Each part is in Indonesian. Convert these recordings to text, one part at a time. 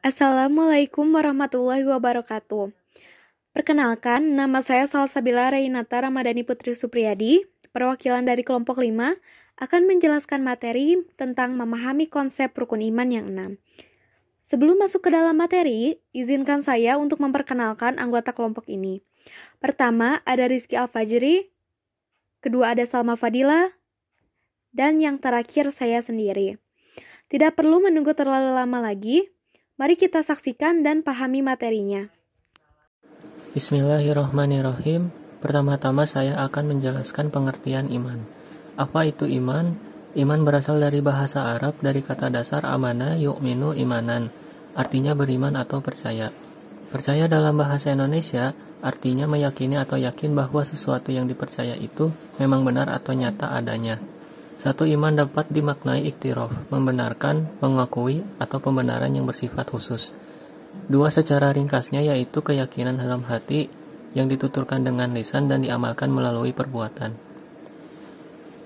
Assalamualaikum warahmatullahi wabarakatuh. Perkenalkan, nama saya Salsabila Reinata Ramadhani Putri Supriyadi, perwakilan dari kelompok 5, akan menjelaskan materi tentang memahami konsep rukun iman yang 6. Sebelum masuk ke dalam materi, izinkan saya untuk memperkenalkan anggota kelompok ini. Pertama, ada Rizky Al-Fajri, kedua ada Salma Fadila, dan yang terakhir saya sendiri. Tidak perlu menunggu terlalu lama lagi, mari kita saksikan dan pahami materinya. Bismillahirrahmanirrahim. Pertama-tama saya akan menjelaskan pengertian iman. Apa itu iman? Iman berasal dari bahasa Arab dari kata dasar amana yu'minu imanan, artinya beriman atau percaya. Percaya dalam bahasa Indonesia artinya meyakini atau yakin bahwa sesuatu yang dipercaya itu memang benar atau nyata adanya. Satu iman dapat dimaknai iktiraf, membenarkan, mengakui, atau pembenaran yang bersifat khusus. Dua secara ringkasnya yaitu keyakinan dalam hati yang dituturkan dengan lisan dan diamalkan melalui perbuatan.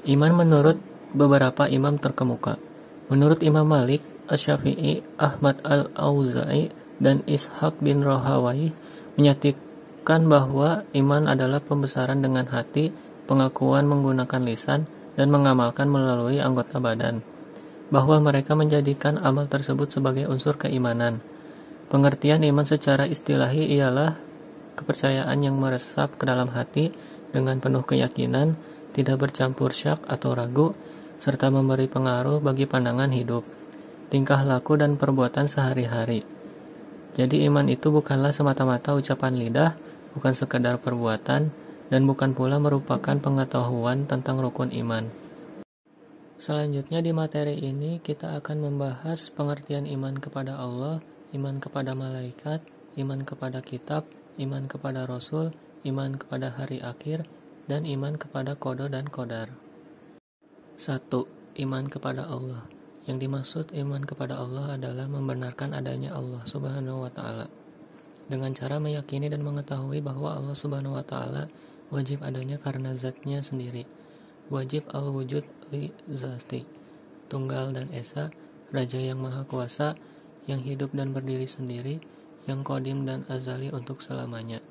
Iman menurut beberapa imam terkemuka. Menurut Imam Malik, Asy-Syafi'i, Ahmad Al-Auza'i, dan Ishaq bin Rahawayh menyatakan bahwa iman adalah pembesaran dengan hati, pengakuan menggunakan lisan, dan mengamalkan melalui anggota badan, bahwa mereka menjadikan amal tersebut sebagai unsur keimanan. Pengertian iman secara istilahi ialah kepercayaan yang meresap ke dalam hati dengan penuh keyakinan, tidak bercampur syak atau ragu, serta memberi pengaruh bagi pandangan hidup, tingkah laku dan perbuatan sehari-hari. Jadi iman itu bukanlah semata-mata ucapan lidah, bukan sekedar perbuatan, dan bukan pula merupakan pengetahuan tentang rukun iman. Selanjutnya di materi ini kita akan membahas pengertian iman kepada Allah, iman kepada malaikat, iman kepada kitab, iman kepada rasul, iman kepada hari akhir, dan iman kepada qada dan qadar. 1. Iman kepada Allah. Yang dimaksud iman kepada Allah adalah membenarkan adanya Allah Subhanahu wa Ta'ala dengan cara meyakini dan mengetahui bahwa Allah Subhanahu wa Ta'ala wajib adanya karena zatnya sendiri. Wajib al-wujud li zati, tunggal dan esa, raja yang maha kuasa, yang hidup dan berdiri sendiri, yang qadim dan azali untuk selamanya.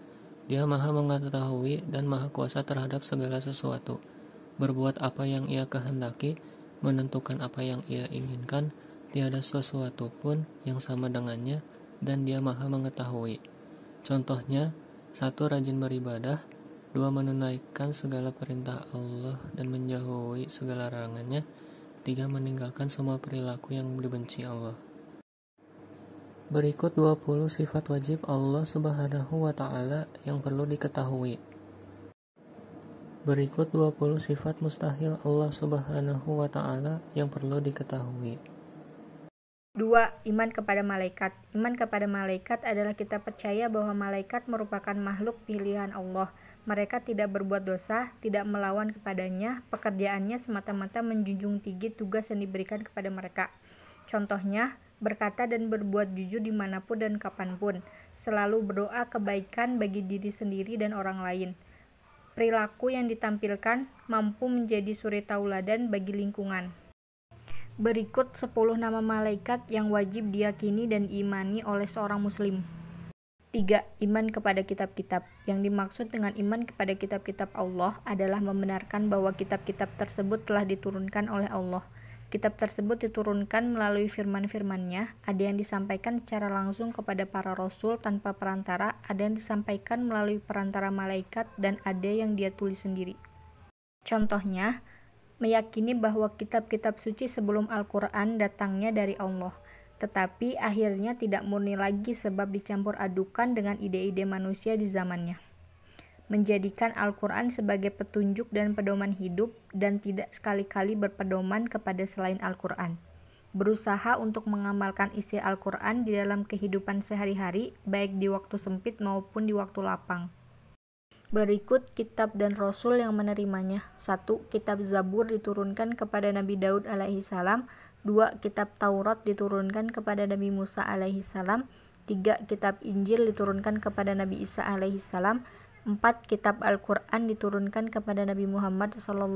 Dia maha mengetahui dan maha kuasa terhadap segala sesuatu, berbuat apa yang ia kehendaki, menentukan apa yang ia inginkan, tiada sesuatu pun yang sama dengannya, dan dia maha mengetahui. Contohnya, 1. Rajin beribadah, 2. Menunaikan segala perintah Allah dan menjauhi segala larangannya, 3. Meninggalkan semua perilaku yang dibenci Allah. Berikut 20 sifat wajib Allah Subhanahu wa Ta'ala yang perlu diketahui. Berikut 20 sifat mustahil Allah Subhanahu wa Ta'ala yang perlu diketahui. 2. Iman kepada malaikat. Iman kepada malaikat adalah kita percaya bahwa malaikat merupakan makhluk pilihan Allah. Mereka tidak berbuat dosa, tidak melawan kepadanya, pekerjaannya semata-mata menjunjung tinggi tugas yang diberikan kepada mereka. Contohnya, berkata dan berbuat jujur dimanapun dan kapanpun, selalu berdoa kebaikan bagi diri sendiri dan orang lain. Perilaku yang ditampilkan mampu menjadi suri tauladan bagi lingkungan. Berikut 10 nama malaikat yang wajib diyakini dan diimani oleh seorang muslim. 3. Iman kepada kitab-kitab. Yang dimaksud dengan iman kepada kitab-kitab Allah adalah membenarkan bahwa kitab-kitab tersebut telah diturunkan oleh Allah. Kitab tersebut diturunkan melalui firman-firman-Nya, ada yang disampaikan secara langsung kepada para rasul tanpa perantara, ada yang disampaikan melalui perantara malaikat, dan ada yang Dia tulis sendiri. Contohnya, meyakini bahwa kitab-kitab suci sebelum Al-Quran datangnya dari Allah, tetapi akhirnya tidak murni lagi sebab dicampur adukan dengan ide-ide manusia di zamannya. Menjadikan Al-Quran sebagai petunjuk dan pedoman hidup dan tidak sekali-kali berpedoman kepada selain Al-Quran. Berusaha untuk mengamalkan isi Al-Quran di dalam kehidupan sehari-hari, baik di waktu sempit maupun di waktu lapang. Berikut kitab dan rasul yang menerimanya. 1. Kitab Zabur diturunkan kepada Nabi Daud alaihissalam. 2. Kitab Taurat diturunkan kepada Nabi Musa alaihissalam. 3. Kitab Injil diturunkan kepada Nabi Isa alaihissalam. 4. Kitab Al-Quran diturunkan kepada Nabi Muhammad SAW.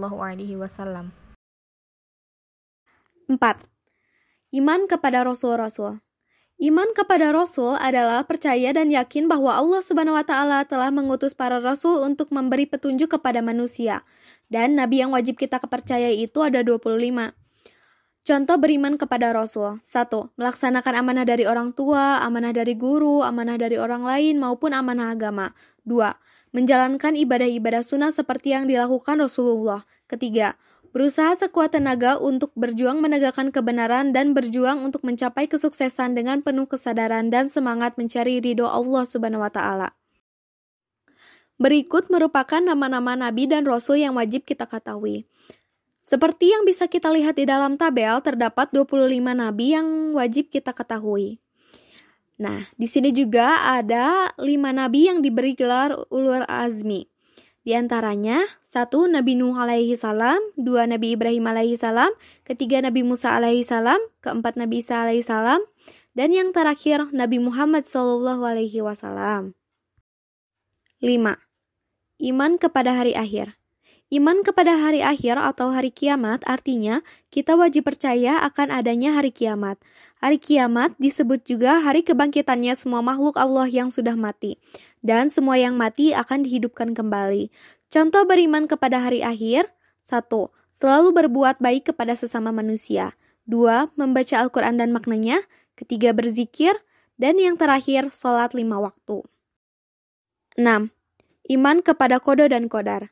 4. Iman kepada Rasul-Rasul. Iman kepada Rasul adalah percaya dan yakin bahwa Allah Subhanahu wa Ta'ala telah mengutus para Rasul untuk memberi petunjuk kepada manusia. Dan Nabi yang wajib kita percayai itu ada 25. Contoh beriman kepada Rasul. 1. Melaksanakan amanah dari orang tua, amanah dari guru, amanah dari orang lain, maupun amanah agama. 2. Menjalankan ibadah-ibadah sunnah seperti yang dilakukan Rasulullah. Ketiga, berusaha sekuat tenaga untuk berjuang menegakkan kebenaran dan berjuang untuk mencapai kesuksesan dengan penuh kesadaran dan semangat mencari ridho Allah Subhanahu wa Ta'ala. Berikut merupakan nama-nama Nabi dan Rasul yang wajib kita ketahui. Seperti yang bisa kita lihat di dalam tabel, terdapat 25 Nabi yang wajib kita ketahui. Nah, di sini juga ada 5 Nabi yang diberi gelar Ulul Azmi. Di antaranya, 1. Nabi Nuh alaihi salam, 2. Nabi Ibrahim alaihi salam, 3. Nabi Musa alaihi salam, 4. Nabi Isa alaihi salam, dan yang terakhir Nabi Muhammad sallallahu alaihi wasallam. 5. Iman kepada hari akhir. Iman kepada hari akhir atau hari kiamat artinya kita wajib percaya akan adanya hari kiamat. Hari kiamat disebut juga hari kebangkitannya semua makhluk Allah yang sudah mati. Dan semua yang mati akan dihidupkan kembali. Contoh beriman kepada hari akhir. 1. Selalu berbuat baik kepada sesama manusia. 2. Membaca Al-Quran dan maknanya. 3. Berzikir. Dan yang terakhir, sholat 5 waktu. 6. Iman kepada qada dan qadar.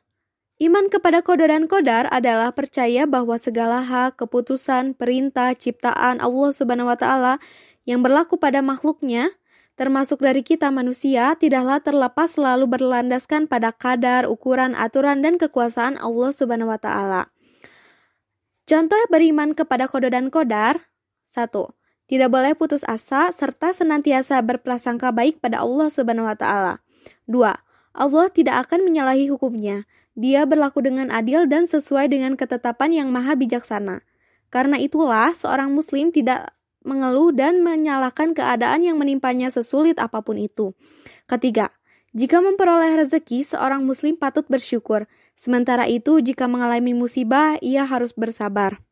Iman kepada qada dan qadar adalah percaya bahwa segala hak, keputusan, perintah, ciptaan Allah Subhanahu wa Ta'ala yang berlaku pada makhluknya, termasuk dari kita manusia, tidaklah terlepas selalu berlandaskan pada kadar, ukuran, aturan, dan kekuasaan Allah Subhanahu wa Ta'ala. Contoh beriman kepada qada dan qadar. 1. Tidak boleh putus asa serta senantiasa berprasangka baik pada Allah Subhanahu wa Ta'ala. 2. Allah tidak akan menyalahi hukumnya. Dia berlaku dengan adil dan sesuai dengan ketetapan yang maha bijaksana. Karena itulah seorang muslim tidak mengeluh dan menyalahkan keadaan yang menimpanya sesulit apapun itu. 3. Jika memperoleh rezeki, seorang muslim patut bersyukur. Sementara itu, jika mengalami musibah, ia harus bersabar.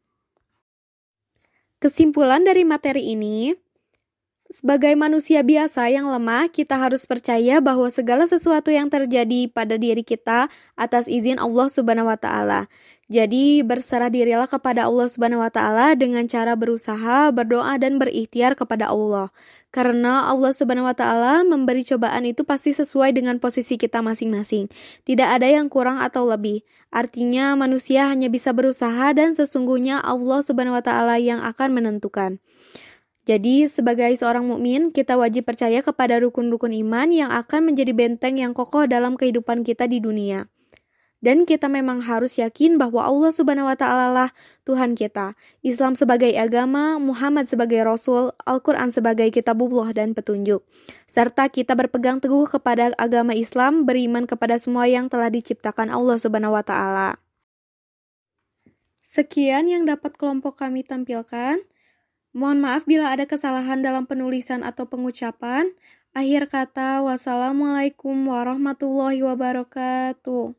Kesimpulan dari materi ini, sebagai manusia biasa yang lemah, kita harus percaya bahwa segala sesuatu yang terjadi pada diri kita atas izin Allah Subhanahu wa Ta'ala. Jadi, berserah dirilah kepada Allah Subhanahu wa Ta'ala dengan cara berusaha, berdoa, dan berikhtiar kepada Allah. Karena Allah Subhanahu wa Ta'ala memberi cobaan itu pasti sesuai dengan posisi kita masing-masing. Tidak ada yang kurang atau lebih. Artinya, manusia hanya bisa berusaha dan sesungguhnya Allah Subhanahu wa Ta'ala yang akan menentukan. Jadi, sebagai seorang mukmin, kita wajib percaya kepada rukun-rukun iman yang akan menjadi benteng yang kokoh dalam kehidupan kita di dunia. Dan kita memang harus yakin bahwa Allah Subhanahu wa Ta'ala lah Tuhan kita. Islam sebagai agama, Muhammad sebagai Rasul, Al-Quran sebagai kitabullah dan petunjuk. Serta kita berpegang teguh kepada agama Islam, beriman kepada semua yang telah diciptakan Allah Subhanahu wa Ta'ala. Sekian yang dapat kelompok kami tampilkan. Mohon maaf bila ada kesalahan dalam penulisan atau pengucapan. Akhir kata, wassalamualaikum warahmatullahi wabarakatuh.